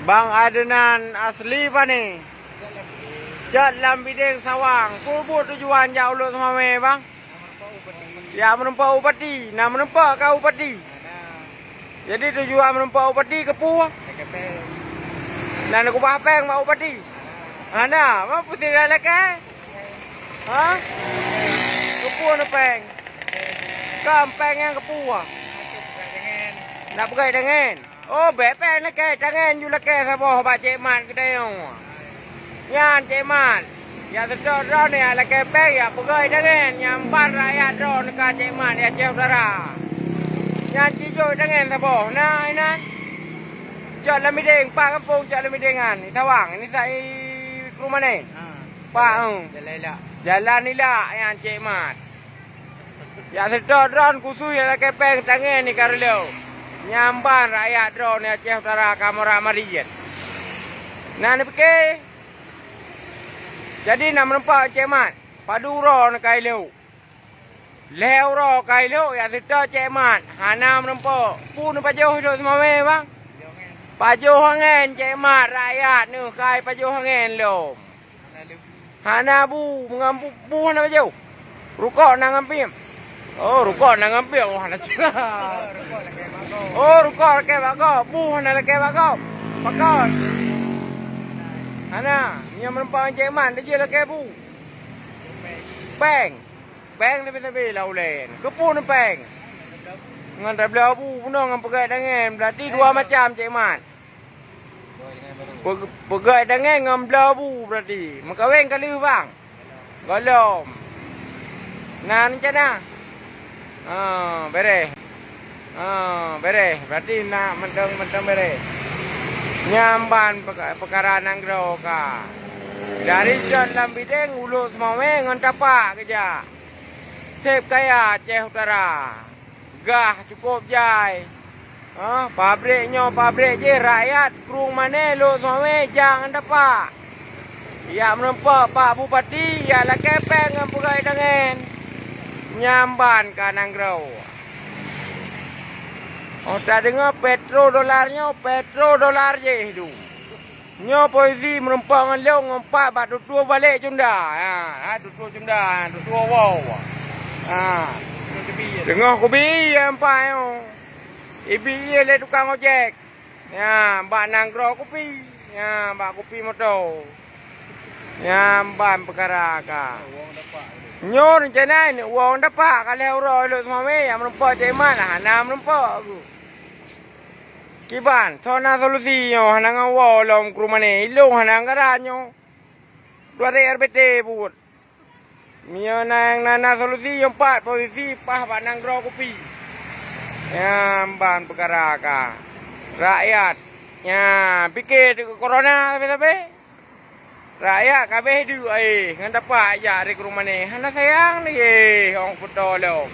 Bang Adenan asli apa nih? Jalan Bideng Sawang. Kubur tujuan jauh lu sama me bang? Ya menempa upati. Nah menempa kau upati. Jadi tujuan menempa upati ke Puah. Nah aku bahapeng mau upati. Ana, mau putih dah leke? Hah? Ke Puah nepeng. Kampeng yang ke Puah. Nak pegai dengan. Oh, bepeng leke dengan you leke sabo ba Cik Man kedai yo. Yan Cik Man. Ya sedot ron ya leke peng ya pegai dengan nyambar rakyat ron ka Cik Man ya Cik Saudara. Yan cijo dengan sabo. Nah, inan. Jalan Mideng, Pak Kampung Jalan Midengan, ni Sawang. Ini saya ke rumah ni. Pak, Jalan ni lah yang Cik Mat. Ya sedot ron kusui ya leke peng tangan ni karelo. Nyamban rakyat drone ya Aceh Utara Kamara Marian. Nah ni fikir. Jadi nak menempat Cik Mat. Padu ro nak kaileu. Leu ro kaileu ya sita Cik Mat. Hana menempat. Pun pajoh hidup semua me bang. Pajoh hangen Cik Mat rakyat ni kai pajoh hangen lo. Hana bu mengampu bu hana pajoh. Rukok nang ngampim. Oh rukok nang ngampim. Oh hana cerah. Oh, rukor ke bago, buh na lagi bago. Pakon. Ana, nya menempat Cik Man dia lagi bu. Peng. Peng tapi laulen. Kepun peng. Ngan rebla bu puno ngan pegai dengan berarti dua macam Cik Man. Pegai dengan ngan belabu berarti. Makaweng kali bang. Golom. Nah, macam mana? Beres. Beres. Berarti nak mentang beres. Nyamban perkara nanggro ka. Dari Jalan Bideng ulu semua ngan tapak kerja. Sep kaya Aceh Utara. Gah cukup jai. Pabriknya pabrik je rakyat kurung mana lu semua jangan tapak. Ya menempak Pak Bupati ya lah kepeng ngan pegai dengan nyamban ka nanggro. Oh, tak dengar petrodolarnya je itu. Nyo polisi menempak dengan leong ngompak bak tutua balik cunda. Tutua cunda, tutua wow. Dengar kopi empat yo. Ibi le tukang ojek. Ya, bak nanggro kopi. Ya, bak kopi motor. Ya, ban perkara ka. Nyo rencana ni uang dapat kalau orang elok semua yang menempak Cik Man hana menempak aku. Kiban, sona solusi nyo hana ngawal lom ke rumah ni. Ilung hana ngaranyo. Dua RBT buat. Mio nana solusi yang empat posisi pah bak nanggro kopi. Ya, ban perkara ka. Rakyat. Ya, fikir corona tapi. Rakyat kabeh du ngan dapat aja dari ke rumah ni. Hana sayang ni orang foto lo.